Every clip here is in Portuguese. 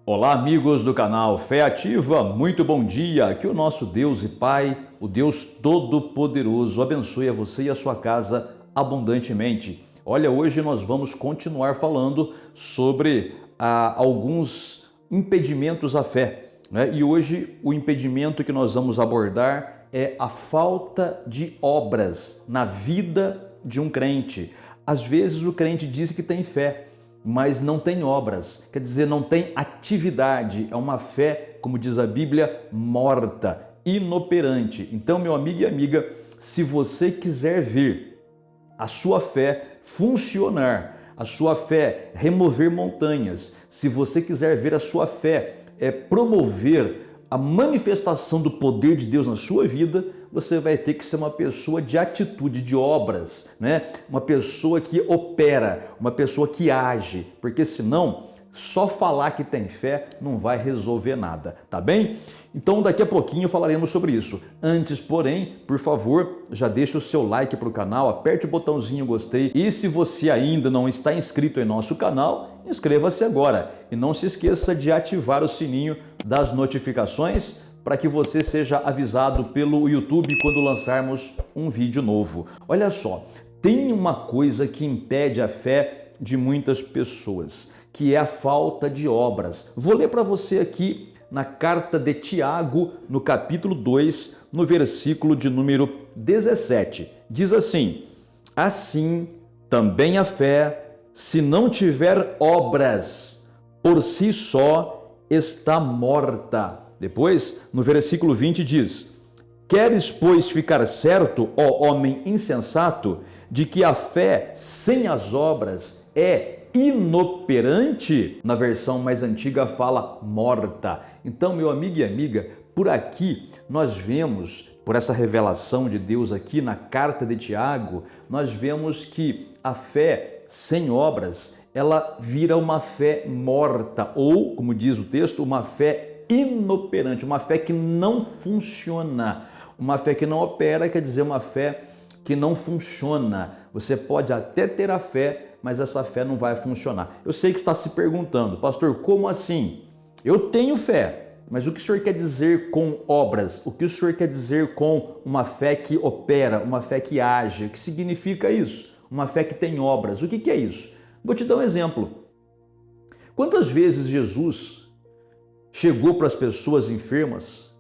Olá, amigos do canal Fé Ativa, muito bom dia. Que o nosso Deus e Pai, o Deus Todo-Poderoso, abençoe a você e a sua casa abundantemente. Olha, hoje nós vamos continuar falando sobre alguns impedimentos à fé, né? E hoje o impedimento que nós vamos abordar é a falta de obras na vida de um crente. Às vezes o crente diz que tem fé, mas não tem obras, quer dizer, não tem atividade, é uma fé, como diz a Bíblia, morta, inoperante. Então, meu amigo e amiga, se você quiser ver a sua fé funcionar, a sua fé remover montanhas, se você quiser ver a sua fé promover a manifestação do poder de Deus na sua vida, você vai ter que ser uma pessoa de atitude, de obras, né? Uma pessoa que opera, uma pessoa que age, porque senão só falar que tem fé não vai resolver nada, tá bem? Então daqui a pouquinho falaremos sobre isso. Antes, porém, por favor, já deixa o seu like para o canal, aperte o botãozinho gostei e se você ainda não está inscrito em nosso canal, inscreva-se agora e não se esqueça de ativar o sininho das notificações para que você seja avisado pelo YouTube quando lançarmos um vídeo novo. Olha só, tem uma coisa que impede a fé de muitas pessoas, que é a falta de obras. Vou ler para você aqui na carta de Tiago, no capítulo 2, no versículo de número 17. Diz assim: assim também a fé, se não tiver obras, por si só está morta. Depois, no versículo 20 diz: queres, pois, ficar certo, ó homem insensato, de que a fé sem as obras é inoperante? Na versão mais antiga fala morta. Então, meu amigo e amiga, por aqui nós vemos, por essa revelação de Deus aqui na carta de Tiago, nós vemos que a fé sem obras, ela vira uma fé morta, ou, como diz o texto, uma fé inoperante, uma fé que não funciona. Uma fé que não opera quer dizer uma fé que não funciona. Você pode até ter a fé, mas essa fé não vai funcionar. Eu sei que está se perguntando, pastor, como assim? Eu tenho fé, mas o que o senhor quer dizer com obras? O que o senhor quer dizer com uma fé que opera, uma fé que age? O que significa isso? Uma fé que tem obras. O que é isso? Vou te dar um exemplo. Quantas vezes Jesus chegou para as pessoas enfermas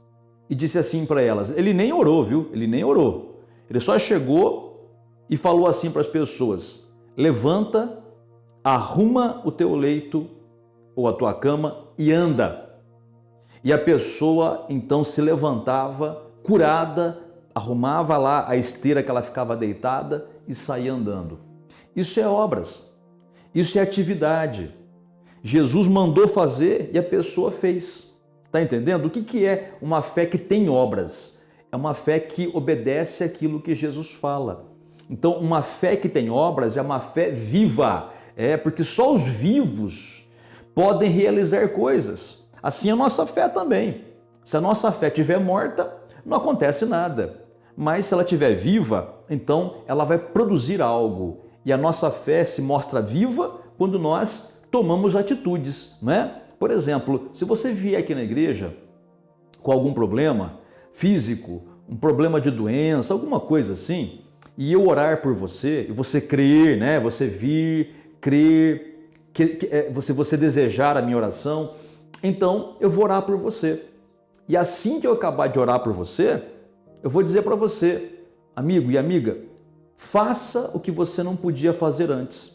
e disse assim para elas, ele nem orou, viu? Ele nem orou. Ele só chegou e falou assim para as pessoas: levanta, arruma o teu leito ou a tua cama e anda. E a pessoa então se levantava, curada, arrumava lá a esteira que ela ficava deitada e saía andando. Isso é obras, isso é atividade. Jesus mandou fazer e a pessoa fez. Está entendendo? O que é uma fé que tem obras? É uma fé que obedece àquilo que Jesus fala. Então, uma fé que tem obras é uma fé viva. Porque só os vivos podem realizar coisas. Assim a nossa fé também. Se a nossa fé estiver morta, não acontece nada. Mas se ela estiver viva, então ela vai produzir algo. E a nossa fé se mostra viva quando nós tomamos atitudes, né? Por exemplo, se você vier aqui na igreja com algum problema físico, um problema de doença, alguma coisa assim, e eu orar por você, e você crer, né? Você vir, crer, você desejar a minha oração, então eu vou orar por você. E assim que eu acabar de orar por você, eu vou dizer para você, amigo e amiga, faça o que você não podia fazer antes.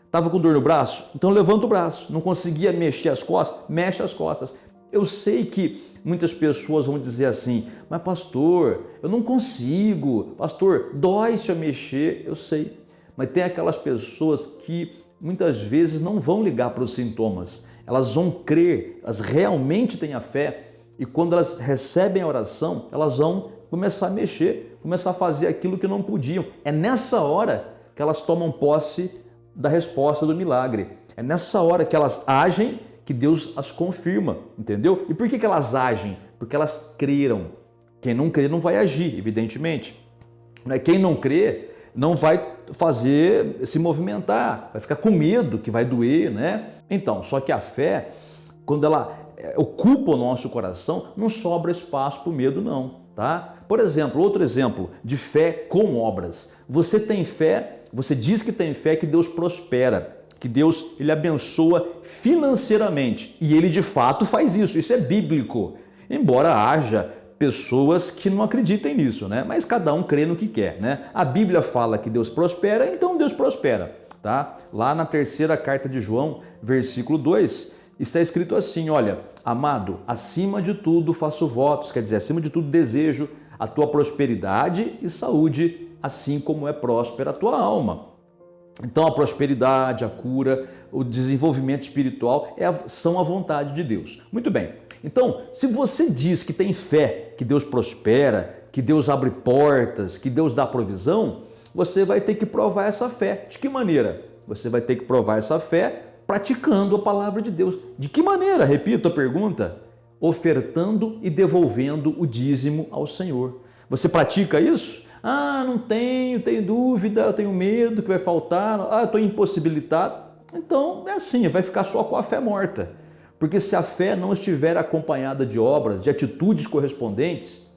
Estava com dor no braço? Então levanta o braço. Não conseguia mexer as costas? Mexe as costas. Eu sei que muitas pessoas vão dizer assim, mas pastor, eu não consigo. Pastor, dói se eu mexer. Eu sei. Mas tem aquelas pessoas que muitas vezes não vão ligar para os sintomas. Elas vão crer, elas realmente têm a fé. E quando elas recebem a oração, elas vão começar a mexer, começar a fazer aquilo que não podiam. É nessa hora que elas tomam posse da resposta do milagre. É nessa hora que elas agem que Deus as confirma, entendeu? E por que elas agem? Porque elas creram. Quem não crê não vai agir, evidentemente. Quem não crê não vai se movimentar, vai ficar com medo que vai doer, né? Então, só que a fé quando ela ocupa o nosso coração, não sobra espaço para o medo não, tá? Por exemplo, outro exemplo de fé com obras. Você tem fé, você diz que tem fé que Deus prospera, que Deus ele abençoa financeiramente e ele de fato faz isso é bíblico, embora haja pessoas que não acreditem nisso, né? Mas cada um crê no que quer, né? A Bíblia fala que Deus prospera, então Deus prospera, tá? Lá na terceira carta de João, versículo 2, está escrito assim, olha, amado, acima de tudo faço votos, quer dizer, acima de tudo desejo a tua prosperidade e saúde, assim como é próspera a tua alma. Então a prosperidade, a cura, o desenvolvimento espiritual são a vontade de Deus. Muito bem, então se você diz que tem fé, que Deus prospera, que Deus abre portas, que Deus dá provisão, você vai ter que provar essa fé. De que maneira? Você vai ter que provar essa fé praticando a palavra de Deus. De que maneira? Repito a pergunta. Ofertando e devolvendo o dízimo ao Senhor. Você pratica isso? Ah, não tenho dúvida, eu tenho medo que vai faltar, eu estou impossibilitado. Então é assim, vai ficar só com a fé morta. Porque se a fé não estiver acompanhada de obras, de atitudes correspondentes,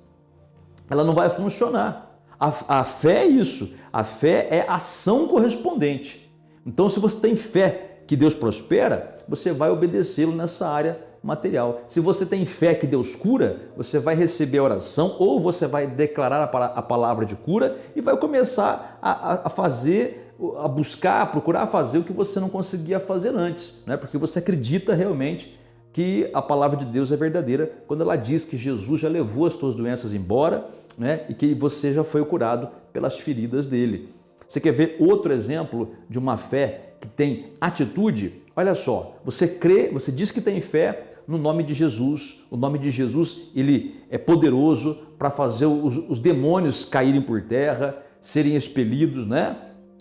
ela não vai funcionar. A fé é isso, a fé é ação correspondente. Então se você tem fé que Deus prospera, você vai obedecê-lo nessa área material. Se você tem fé que Deus cura, você vai receber a oração ou você vai declarar a palavra de cura e vai começar a fazer, a buscar, a procurar fazer o que você não conseguia fazer antes, né? Porque você acredita realmente que a palavra de Deus é verdadeira quando ela diz que Jesus já levou as tuas doenças embora, né? E que você já foi curado pelas feridas dele. Você quer ver outro exemplo de uma fé que tem atitude? Olha só, você crê, você diz que tem fé no nome de Jesus. O nome de Jesus, ele é poderoso para fazer os demônios caírem por terra, serem expelidos, né?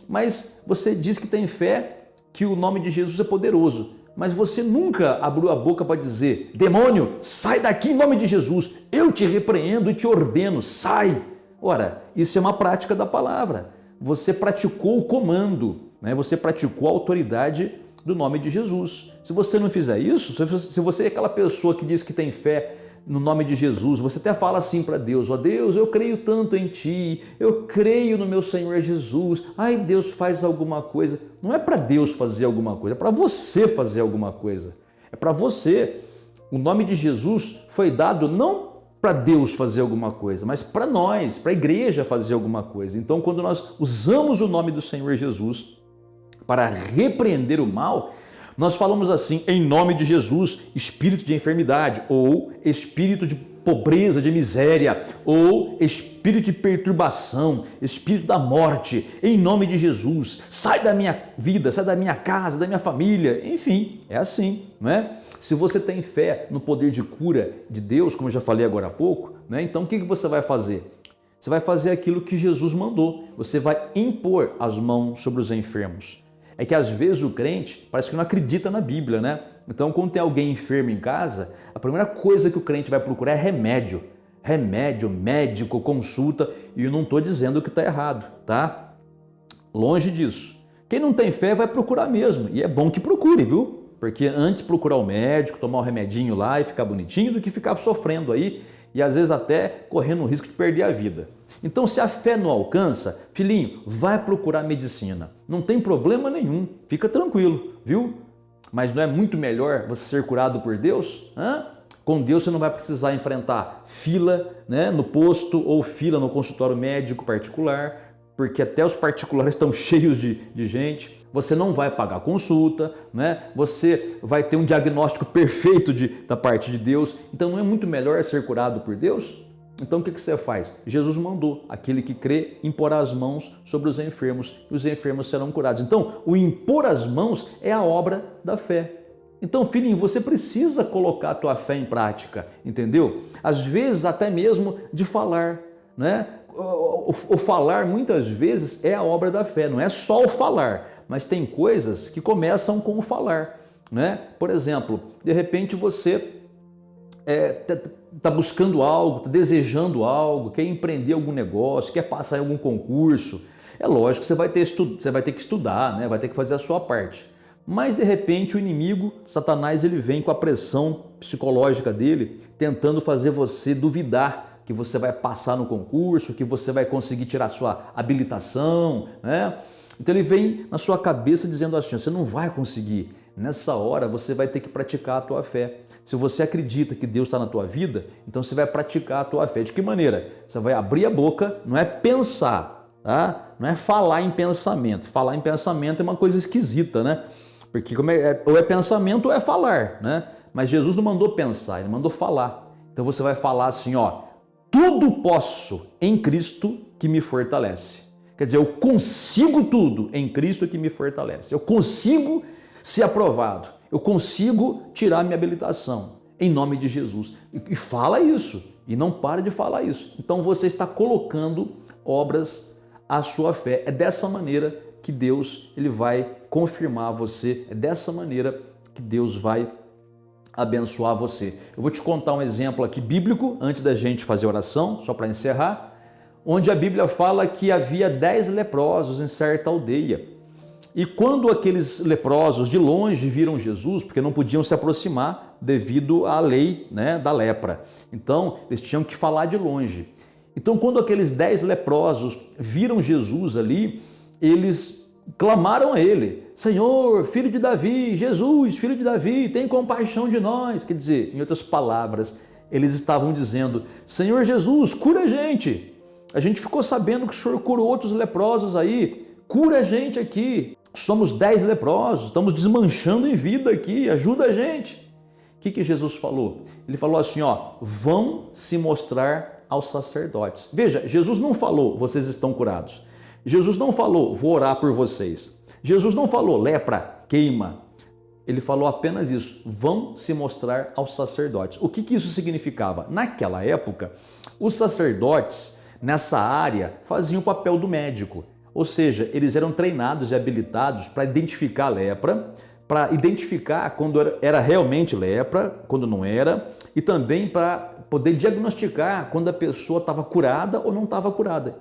Mas você diz que tem fé que o nome de Jesus é poderoso, mas você nunca abriu a boca para dizer, demônio, sai daqui em nome de Jesus, eu te repreendo e te ordeno, sai. Ora, isso é uma prática da palavra. Você praticou o comando, né? Você praticou a autoridade do nome de Jesus. Se você não fizer isso, se você é aquela pessoa que diz que tem fé no nome de Jesus, você até fala assim para Deus, ó Deus, eu creio tanto em Ti, eu creio no meu Senhor Jesus, ai Deus faz alguma coisa. Não é para Deus fazer alguma coisa, é para você fazer alguma coisa, é para você. O nome de Jesus foi dado não para Deus fazer alguma coisa, mas para nós, para a igreja fazer alguma coisa. Então quando nós usamos o nome do Senhor Jesus para repreender o mal, nós falamos assim, em nome de Jesus, espírito de enfermidade, ou espírito de pobreza, de miséria, ou espírito de perturbação, espírito da morte, em nome de Jesus, sai da minha vida, sai da minha casa, da minha família, enfim, é assim, não é? Se você tem fé no poder de cura de Deus, como eu já falei agora há pouco, né? Então o que você vai fazer? Você vai fazer aquilo que Jesus mandou, você vai impor as mãos sobre os enfermos. É que às vezes o crente parece que não acredita na Bíblia, né? Então quando tem alguém enfermo em casa, a primeira coisa que o crente vai procurar é remédio. Remédio, médico, consulta, e eu não estou dizendo que está errado, tá? Longe disso. Quem não tem fé vai procurar mesmo, e é bom que procure, viu? Porque antes procurar o médico, tomar um remedinho lá e ficar bonitinho, do que ficar sofrendo aí e às vezes até correndo o risco de perder a vida. Então se a fé não alcança, filhinho, vai procurar medicina. Não tem problema nenhum, fica tranquilo, viu? Mas não é muito melhor você ser curado por Deus? Com Deus você não vai precisar enfrentar fila, né, no posto ou fila no consultório médico particular, porque até os particulares estão cheios de gente. Você não vai pagar consulta, né? Você vai ter um diagnóstico perfeito da parte de Deus. Então não é muito melhor ser curado por Deus? Então o que você faz? Jesus mandou, aquele que crê imporá as mãos sobre os enfermos e os enfermos serão curados. Então o impor as mãos é a obra da fé. Então, filhinho, você precisa colocar a tua fé em prática, entendeu? Às vezes até mesmo de falar, né? O falar muitas vezes é a obra da fé, não é só o falar, mas tem coisas que começam com o falar, né? Por exemplo, de repente você está buscando algo, está desejando algo, quer empreender algum negócio, quer passar em algum concurso. É lógico que você vai ter que estudar, né? Vai ter que fazer a sua parte. Mas de repente o inimigo, Satanás, ele vem com a pressão psicológica dele, tentando fazer você duvidar que você vai passar no concurso, que você vai conseguir tirar sua habilitação, né? Então ele vem na sua cabeça dizendo assim: você não vai conseguir. Nessa hora você vai ter que praticar a tua fé. Se você acredita que Deus está na tua vida, então você vai praticar a tua fé. De que maneira? Você vai abrir a boca, não é pensar, tá? Não é falar em pensamento. Falar em pensamento é uma coisa esquisita, né? Porque ou é pensamento ou é falar, né? Mas Jesus não mandou pensar, ele mandou falar. Então você vai falar assim, ó: tudo posso em Cristo que me fortalece. Quer dizer, eu consigo tudo em Cristo que me fortalece. Eu consigo ser aprovado. Eu consigo tirar minha habilitação em nome de Jesus. E fala isso. E não para de falar isso. Então você está colocando obras à sua fé. É dessa maneira que Deus ele vai confirmar você. É dessa maneira que Deus vai abençoar você. Eu vou te contar um exemplo aqui bíblico antes da gente fazer oração, só para encerrar, onde a Bíblia fala que havia 10 leprosos em certa aldeia. E quando aqueles leprosos de longe viram Jesus, porque não podiam se aproximar devido à lei, né, da lepra, então eles tinham que falar de longe. Então quando aqueles 10 leprosos viram Jesus ali, eles clamaram a ele: Senhor, filho de Davi, Jesus, filho de Davi, tem compaixão de nós. Quer dizer, em outras palavras, eles estavam dizendo: Senhor Jesus, cura a gente. A gente ficou sabendo que o Senhor curou outros leprosos aí, cura a gente aqui. Somos 10 leprosos, estamos desmanchando em vida aqui, ajuda a gente. O que Jesus falou? Ele falou assim, ó: vão se mostrar aos sacerdotes. Veja, Jesus não falou: vocês estão curados. Jesus não falou: vou orar por vocês. Jesus não falou: lepra, queima. Ele falou apenas isso: vão se mostrar aos sacerdotes. O que isso significava? Naquela época, os sacerdotes nessa área faziam o papel do médico. Ou seja, eles eram treinados e habilitados para identificar a lepra, para identificar quando era realmente lepra, quando não era, e também para poder diagnosticar quando a pessoa estava curada ou não estava curada.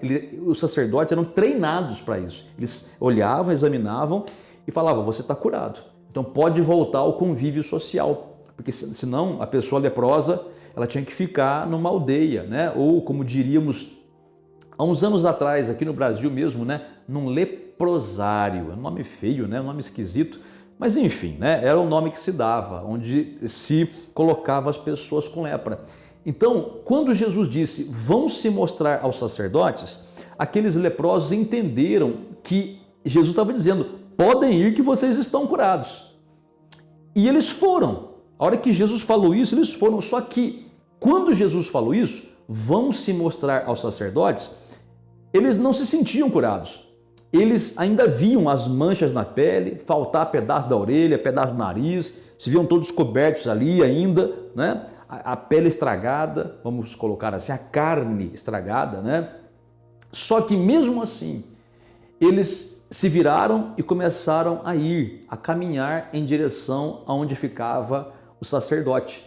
Os sacerdotes eram treinados para isso. Eles olhavam, examinavam e falavam: você está curado. Então pode voltar ao convívio social, porque senão a pessoa leprosa ela tinha que ficar numa aldeia, né? Ou como diríamos há uns anos atrás, aqui no Brasil mesmo, né, num leprosário. É um nome feio, né, um nome esquisito, mas enfim, né, era o nome que se dava, onde se colocava as pessoas com lepra. Então, quando Jesus disse: vão se mostrar aos sacerdotes, aqueles leprosos entenderam que Jesus estava dizendo: podem ir que vocês estão curados. E eles foram. A hora que Jesus falou isso, eles foram. Só que, quando Jesus falou isso, vão se mostrar aos sacerdotes, eles não se sentiam curados. Eles ainda viam as manchas na pele, faltar pedaço da orelha, pedaço do nariz, se viam todos cobertos ali ainda, né? A pele estragada, vamos colocar assim, a carne estragada, né? Só que mesmo assim, eles se viraram e começaram a ir, a caminhar em direção aonde ficava o sacerdote.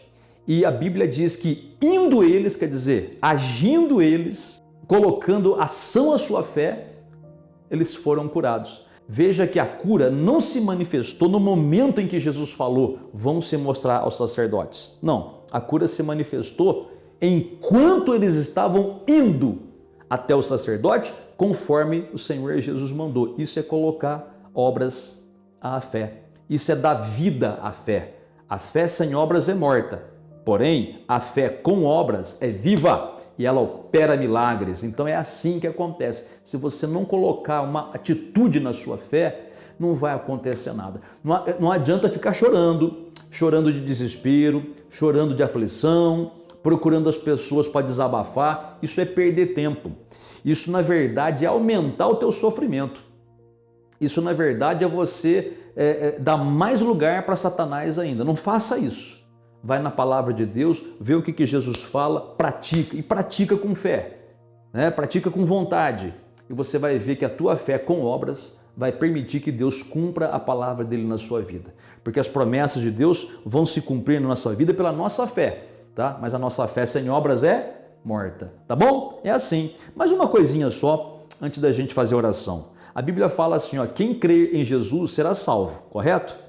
E a Bíblia diz que indo eles, quer dizer, agindo eles, colocando ação à sua fé, eles foram curados. Veja que a cura não se manifestou no momento em que Jesus falou: vão se mostrar aos sacerdotes. Não, a cura se manifestou enquanto eles estavam indo até o sacerdote, conforme o Senhor Jesus mandou. Isso é colocar obras à fé. Isso é dar vida à fé. A fé sem obras é morta. Porém, a fé com obras é viva e ela opera milagres. Então é assim que acontece. Se você não colocar uma atitude na sua fé, não vai acontecer nada. Não adianta ficar chorando de desespero, chorando de aflição, procurando as pessoas para desabafar. Isso é perder tempo. Isso, na verdade, é aumentar o teu sofrimento. Isso, na verdade, é você dar mais lugar para Satanás ainda. Não faça isso. Vai na palavra de Deus, vê o que Jesus fala, pratica, e pratica com fé, né? Pratica com vontade, e você vai ver que a tua fé com obras vai permitir que Deus cumpra a palavra dele na sua vida, porque as promessas de Deus vão se cumprir na nossa vida pela nossa fé, tá? Mas a nossa fé sem obras é morta, tá bom? É assim. Mas uma coisinha só antes da gente fazer a oração. A Bíblia fala assim, ó: quem crer em Jesus será salvo, correto?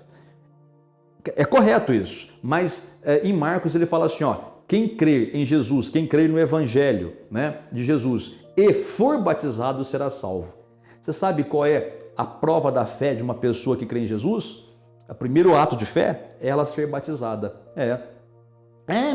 É correto isso, mas em Marcos ele fala assim, ó, quem crer em Jesus, quem crer no Evangelho, né, de Jesus e for batizado será salvo. Você sabe qual é a prova da fé de uma pessoa que crê em Jesus? O primeiro ato de fé é ela ser batizada.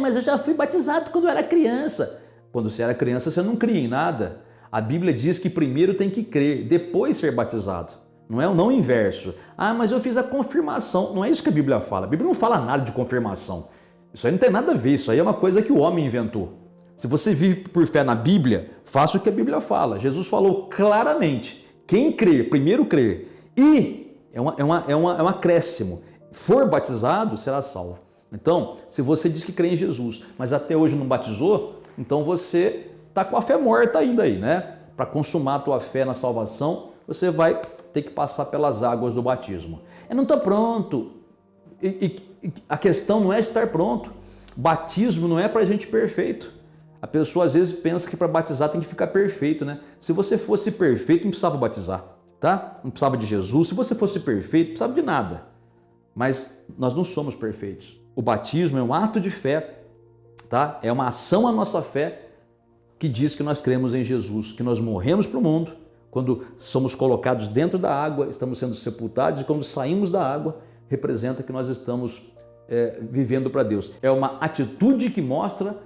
Mas eu já fui batizado quando eu era criança. Quando você era criança, você não cria em nada. A Bíblia diz que primeiro tem que crer, depois ser batizado. Não é o inverso. Mas eu fiz a confirmação. Não é isso que a Bíblia fala. A Bíblia não fala nada de confirmação. Isso aí não tem nada a ver. Isso aí é uma coisa que o homem inventou. Se você vive por fé na Bíblia, faça o que a Bíblia fala. Jesus falou claramente. Quem crer, primeiro crer, e é um acréscimo, for batizado, será salvo. Então, se você diz que crê em Jesus, mas até hoje não batizou, então você está com a fé morta ainda aí, né? Para consumar a tua fé na salvação, você vai ter que passar pelas águas do batismo. Eu não estou pronto. A questão não é estar pronto. Batismo não é para gente perfeito. A pessoa às vezes pensa que para batizar tem que ficar perfeito, né? Se você fosse perfeito, não precisava batizar, tá? Não precisava de Jesus. Se você fosse perfeito, não precisava de nada. Mas nós não somos perfeitos. O batismo é um ato de fé, tá? É uma ação à nossa fé que diz que nós cremos em Jesus, que nós morremos para o mundo. Quando somos colocados dentro da água, estamos sendo sepultados, e quando saímos da água, representa que nós estamos vivendo para Deus. É uma atitude que mostra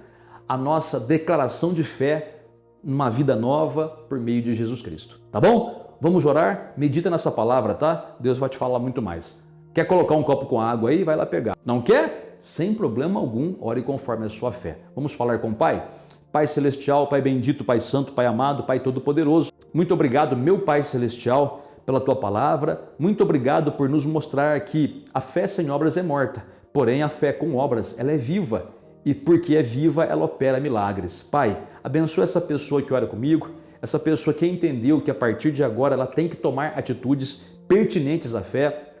a nossa declaração de fé numa vida nova por meio de Jesus Cristo. Tá bom? Vamos orar? Medita nessa palavra, tá? Deus vai te falar muito mais. Quer colocar um copo com água aí? Vai lá pegar. Não quer? Sem problema algum, ore conforme a sua fé. Vamos falar com o Pai? Pai Celestial, Pai bendito, Pai Santo, Pai amado, Pai Todo-Poderoso. Muito obrigado, meu Pai Celestial, pela Tua Palavra. Muito obrigado por nos mostrar que a fé sem obras é morta, porém a fé com obras, ela é viva. E porque é viva, ela opera milagres. Pai, abençoa essa pessoa que ora comigo, essa pessoa que entendeu que a partir de agora ela tem que tomar atitudes pertinentes à fé,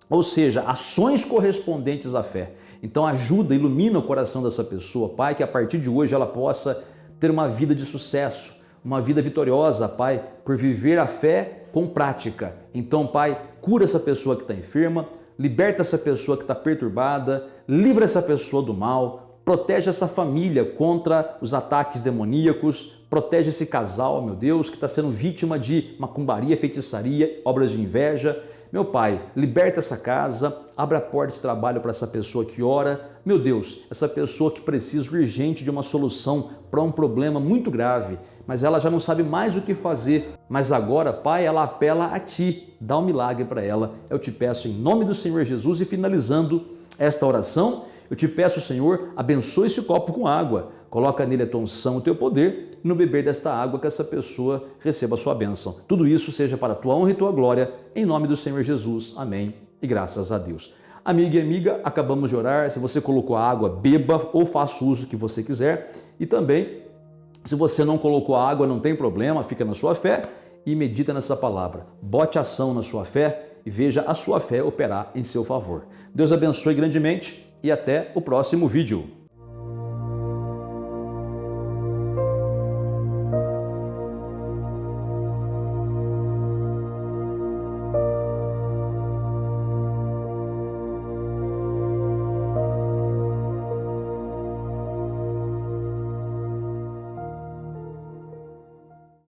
ou seja, ações correspondentes à fé. Então ajuda, ilumina o coração dessa pessoa, Pai, que a partir de hoje ela possa ter uma vida de sucesso, uma vida vitoriosa, Pai, por viver a fé com prática. Então, Pai, cura essa pessoa que está enferma, liberta essa pessoa que está perturbada, livra essa pessoa do mal, protege essa família contra os ataques demoníacos, protege esse casal, meu Deus, que está sendo vítima de macumbaria, feitiçaria, obras de inveja. Meu Pai, liberta essa casa, abre a porta de trabalho para essa pessoa que ora. Meu Deus, essa pessoa que precisa urgente de uma solução para um problema muito grave, mas ela já não sabe mais o que fazer. Mas agora, Pai, ela apela a Ti, dá um milagre para ela. Eu te peço em nome do Senhor Jesus e finalizando esta oração, eu te peço, Senhor, abençoe esse copo com água, coloca nele a tua unção, o teu poder, e no beber desta água que essa pessoa receba a sua bênção. Tudo isso seja para a tua honra e tua glória, em nome do Senhor Jesus. Amém. E graças a Deus. Amiga e amiga, acabamos de orar. Se você colocou a água, beba ou faça o uso que você quiser. E também, se você não colocou a água, não tem problema, fica na sua fé e medita nessa palavra. Bote ação na sua fé e veja a sua fé operar em seu favor. Deus abençoe grandemente e até o próximo vídeo.